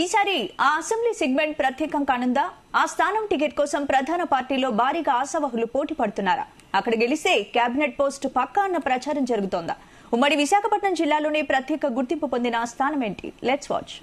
ఈసారి ఆ assembly segment ప్రత్యేకం కానుందా? ఆ స్థానం టికెట్ కోసం ప్రధాన పార్టీలో భారీగా ఆశావహులు పోటీ పడుతున్నారా? అక్కడ గెలిస్తే కేబినెట్ పోస్టు పక్కా అన్న ప్రచారం జరుగుతోందా? ఉమ్మడి విశాఖపట్నం జిల్లాలోనే ప్రత్యేక గుర్తింపు పొందిన ఆ స్థానం ఏంటి? Let's watch.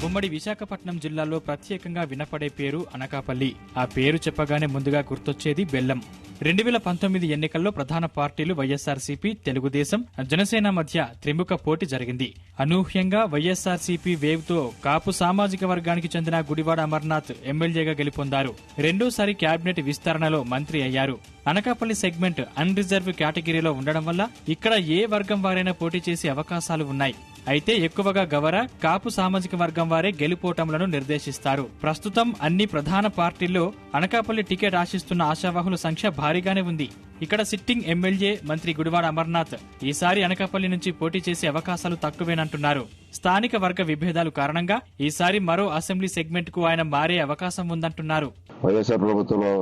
ఉమ్మడి విశాఖపట్నం జిల్లాలో ప్రత్యేకంగా వినపడే పేరు అనకాపల్లి. ఆ పేరు చెప్పగానే ముందుగా గుర్తొచ్చేది బెల్లం. 2019 ఎన్నికల్లో ప్రధాన పార్టీలు వైఎస్ఆర్సీపీ, తెలుగుదేశం, జనసేన మధ్య త్రిముఖ పోటీ జరిగింది. అనూహ్యంగా వైఎస్ఆర్సీపీ వేవ్ తో కాపు సామాజిక వర్గానికి చెందిన గుడివాడ అమర్నాథ్ ఎమ్మెల్యేగా గెలుపొందారు. రెండోసారి కేబినెట్ విస్తరణలో మంత్రి అయ్యారు. అనకాపల్లి సెగ్మెంట్ అన్ రిజర్వ్ కేటగిరీలో ఉండడం వల్ల ఇక్కడ ఏ వర్గం వారైనా పోటీ చేసే అవకాశాలు ఉన్నాయి. అయితే ఎక్కువగా గవర, కాపు సామాజిక వర్గం వారే గెలుపోటములను నిర్దేశిస్తారు. ప్రస్తుతం అన్ని ప్రధాన పార్టీల్లో అనకాపల్లి టికెట్ ఆశిస్తున్న ఆశావాహుల సంఖ్య భారీగానే ఉంది. ఇక్కడ సిట్టింగ్ ఎమ్మెల్యే మంత్రి గుడివాడ అమర్నాథ్ ఈసారి అనకాపల్లి నుంచి పోటీ చేసే అవకాశాలు తక్కువేనంటున్నారు. స్థానిక వర్గ విభేదాలు కారణంగా ఈసారి మరో అసెంబ్లీ సెగ్మెంట్ కు ఆయన మారే అవకాశం ఉందంటున్నారు. వైఎస్ఆర్ ప్రభుత్వంలో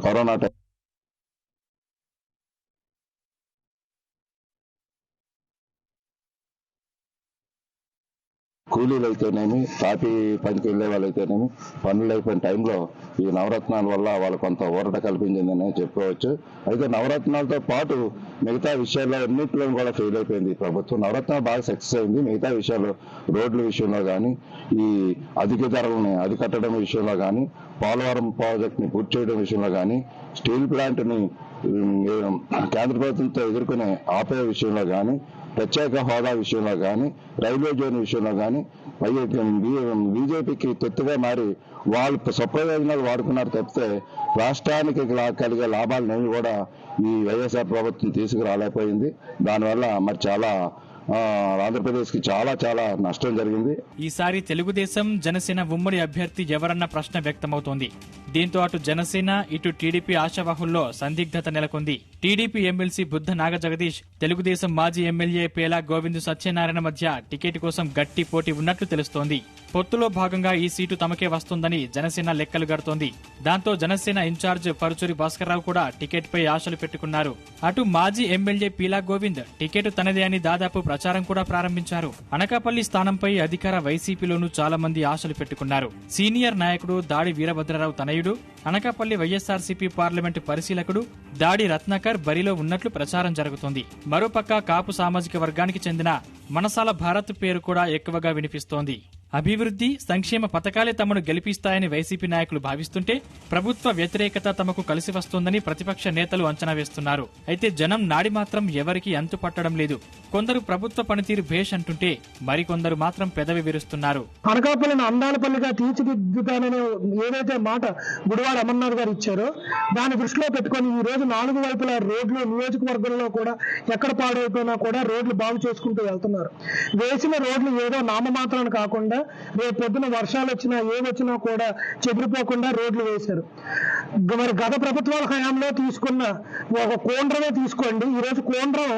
కరోనా కూలీలు అయితేనేమి, కాఫీ పనికి వెళ్లే వాళ్ళు అయితేనేమి, పనులు అయిపోయిన టైంలో ఈ నవరత్నాల వల్ల వాళ్ళు కొంత ఊరట కల్పించిందని చెప్పుకోవచ్చు. అయితే నవరత్నాలతో పాటు మిగతా విషయాల్లో అన్నింటిలో కూడా ఫెయిల్ అయిపోయింది ప్రభుత్వం. నవరత్నాలు బాగా సక్సెస్ అయింది, మిగతా విషయాల్లో రోడ్ల విషయంలో కానీ, ఈ అధిక ధరలని అరికట్టడం విషయంలో కానీ, పోలవరం ప్రాజెక్ట్ ని పూర్తి చేయడం విషయంలో కానీ, స్టీల్ ప్లాంట్ ని కేంద్ర ప్రభుత్వంతో ఎదుర్కొనే ఆపే విషయంలో కానీ, ప్రత్యేక హోదా విషయంలో కానీ, రైల్వే జోన్ విషయంలో కానీ బీజేపీకి తొత్తుగా మారి వాళ్ళు స్వప్రయోజనాలు వాడుకున్నారు తప్పితే రాష్ట్రానికి కలిగే లాభాలనేవి కూడా ఈ వైఎస్ఆర్ ప్రభుత్వం తీసుకురాలేకపోయింది. దానివల్ల మరి చాలా ఆంధ్రప్రదేశ్ కి చాలా నష్టం జరిగింది. ఈసారి తెలుగుదేశం, జనసేన ఉమ్మడి అభ్యర్థి ఎవరన్న ప్రశ్న వ్యక్తమవుతోంది. దీంతో అటు జనసేన, ఇటు టీడీపీ ఆశావాహుల్లో సందిగ్ధత నెలకొంది. టీడీపీ ఎమ్మెల్సీ బుద్ధ నాగజగదీష్, తెలుగుదేశం మాజీ ఎమ్మెల్యే పేలా గోవింద్ సత్యనారాయణ మధ్య టికెట్ కోసం గట్టి పోటీ ఉన్నట్లు తెలుస్తోంది. పొత్తులో భాగంగా ఈ సీటు తమకే వస్తుందని జనసేన లెక్కలు గడుతోంది. దాంతో జనసేన ఇన్ఛార్జ్ పరుచూరి భాస్కర్రావు కూడా టికెట్ పై ఆశలు పెట్టుకున్నారు. అటు మాజీ ఎమ్మెల్యే పీలా గోవింద్ టికెట్ తనదే అని దాదాపు ప్రచారం కూడా ప్రారంభించారు. అనకాపల్లి స్థానంపై అధికార వైసీపీలోనూ చాలా మంది ఆశలు పెట్టుకున్నారు. సీనియర్ నాయకుడు దాడి వీరభద్రరావు తనయుడు, అనకాపల్లి వైఎస్ఆర్సీపీ పార్లమెంటు పరిశీలకుడు దాడి రత్నాకర్ బరిలో ఉన్నట్లు ప్రచారం జరుగుతోంది. మరోపక్క కాపు సామాజిక వర్గానికి చెందిన మనసాల భారత్ పేరు కూడా ఎక్కువగా వినిపిస్తోంది. అభివృద్ధి, సంక్షేమ పథకాలే తమను గెలిపిస్తాయని వైసీపీ నాయకులు భావిస్తుంటే ప్రభుత్వ వ్యతిరేకత తమకు కలిసి వస్తోందని ప్రతిపక్ష నేతలు అంచనా వేస్తున్నారు. అయితే జనం నాడి మాత్రం ఎవరికీ అంతు పట్టడం లేదు. కొందరు ప్రభుత్వ పనితీరు భేష్ అంటుంటే మరికొందరు మాత్రం పెదవి విరుస్తున్నారు. అనకాపల్లిని అందాలపల్లిగా తీర్చిదిద్దుతాననే ఏదైతే మాట గుడివాడ అమర్నాథ్ గారు ఇచ్చారో దాన్ని దృష్టిలో పెట్టుకుని ఈ రోజు 4 వైపులా రోడ్లు నియోజకవర్గంలో కూడా ఎక్కడ పాడైపోయినా కూడా రోడ్లు బాగు చేసుకుంటూ వెళ్తున్నారు. వేసిన రోడ్లు ఏదో నామమాత్రాన్ని కాకుండా రేపు పొద్దున వర్షాలు వచ్చినా ఏమొచ్చినా కూడా చెదిరిపోకుండా రోడ్లు వేశారు. మరి గత ప్రభుత్వాల హయాంలో తీసుకున్న ఒక కోండ్రమే తీసుకోండి. ఈ రోజు కోండ్రం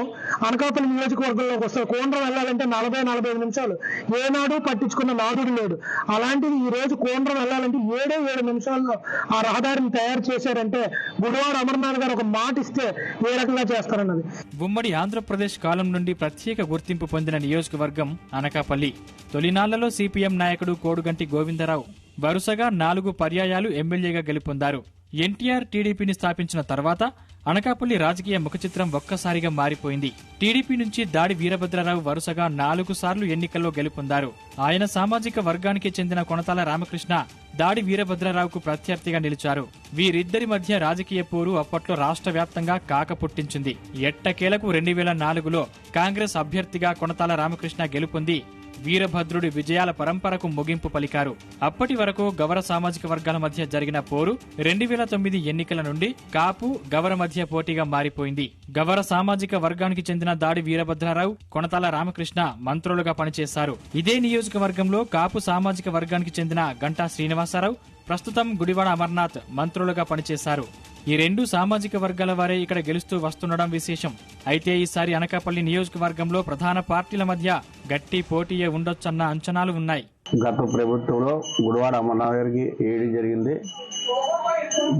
అనకాపల్లి నియోజకవర్గంలోకి వస్తారు. కోండ్రం వెళ్ళాలంటే 40-45 నిమిషాలు. ఏనాడు పట్టించుకున్న నాదుడు లేడు. అలాంటిది ఈ రోజు కోండ్రం వెళ్ళాలంటే 7 నిమిషాల్లో ఆ రహదారిని తయారు చేశారంటే గుడివాడ అమర్నాథ్ గారు ఒక మాట ఇస్తే ఏ రకంగా చేస్తారన్నది. ఉమ్మడి ఆంధ్రప్రదేశ్ కాలం నుండి ప్రత్యేక గుర్తింపు పొందిన నియోజకవర్గం అనకాపల్లి. తొలినాళ్లలో సిపిఎం నాయకుడు కోడుగంటి గోవిందరావు వరుసగా 4 పర్యాయాలు ఎమ్మెల్యేగా గెలుపొందారు. ఎన్టీఆర్ టీడీపీని స్థాపించిన తర్వాత అనకాపల్లి రాజకీయ ముఖచిత్రం ఒక్కసారిగా మారిపోయింది. టీడీపీ నుంచి దాడి వీరభద్రరావు వరుసగా 4 సార్లు ఎన్నికల్లో గెలుపొందారు. ఆయన సామాజిక వర్గానికి చెందిన కొనతాల రామకృష్ణ దాడి వీరభద్రరావుకు ప్రత్యర్థిగా నిలిచారు. వీరిద్దరి మధ్య రాజకీయ పోరు అప్పట్లో రాష్ట్ర వ్యాప్తంగా కాక పుట్టించింది. ఎట్టకేలకు 2004లో కాంగ్రెస్ అభ్యర్థిగా కొనతాల రామకృష్ణ గెలుపొంది వీరభద్రుడి విజయాల పరంపరకు ముగింపు పలికారు. అప్పటి వరకు గవర సామాజిక వర్గాల మధ్య జరిగిన పోరు 2009 ఎన్నికల నుండి కాపు, గవర మధ్య పోటీగా మారిపోయింది. గవర సామాజిక వర్గానికి చెందిన దాడి వీరభద్రరావు, కొనతాల రామకృష్ణ మంత్రులుగా పనిచేశారు. ఇదే నియోజకవర్గంలో కాపు సామాజిక వర్గానికి చెందిన గంటా శ్రీనివాసరావు, ప్రస్తుతం గుడివాడ అమర్నాథ్ మంత్రులుగా పనిచేశారు. ఈ రెండు సామాజిక వర్గాల వారే ఇక్కడ గెలుస్తూ వస్తుండడం విశేషం. అయితే ఈసారి అనకాపల్లి నియోజకవర్గంలో ప్రధాన పార్టీల మధ్య గట్టి పోటీయే ఉండొచ్చన్న అంచనాలు ఉన్నాయి. గత ప్రభుత్వంలో గుడివాడ అమర్నాథ్ గారికి ఏడీ జరిగింది.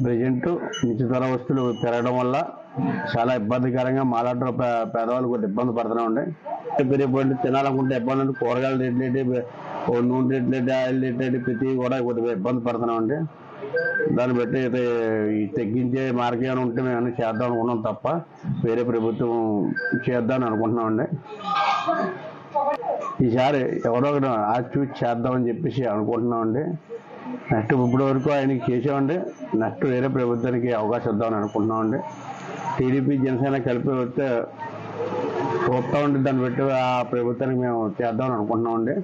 ప్రజెంట్ నిత్యధర వస్తువులు పెరగడం వల్ల చాలా ఇబ్బందికరంగా మాలాంటి పేదవాళ్ళు కొద్ది ఇబ్బంది పడుతూనే ఉండే. పెరిగిపోయి తినాలనుకుంటే ఇబ్బంది, కూరగాయల రేట్లేంటి, నూనె రేట్లేంటి, ఆయిల్ రేట్లేంటి, ప్రతి కూడా కొద్దిగా ఇబ్బంది పడుతూనే ఉండే. దాన్ని బట్టి తగ్గించే మార్గం ఉంటే మేము అన్నీ చేద్దాం అనుకున్నాం తప్ప వేరే ప్రభుత్వం చేద్దామని అనుకుంటున్నామండి. ఈసారి ఎవరో ఒకటి చూసి చేద్దామని చెప్పేసి అనుకుంటున్నామండి. నెక్స్ట్ ఇప్పటి వరకు ఆయనకి చేసామండి. నెక్స్ట్ వేరే ప్రభుత్వానికి అవకాశం ఇద్దామని అనుకుంటున్నామండి. టీడీపీ జనసేన కలిపి వస్తే చూస్తా ఉండి దాన్ని బట్టి ఆ ప్రభుత్వానికి మేము చేద్దామని అనుకుంటున్నామండి.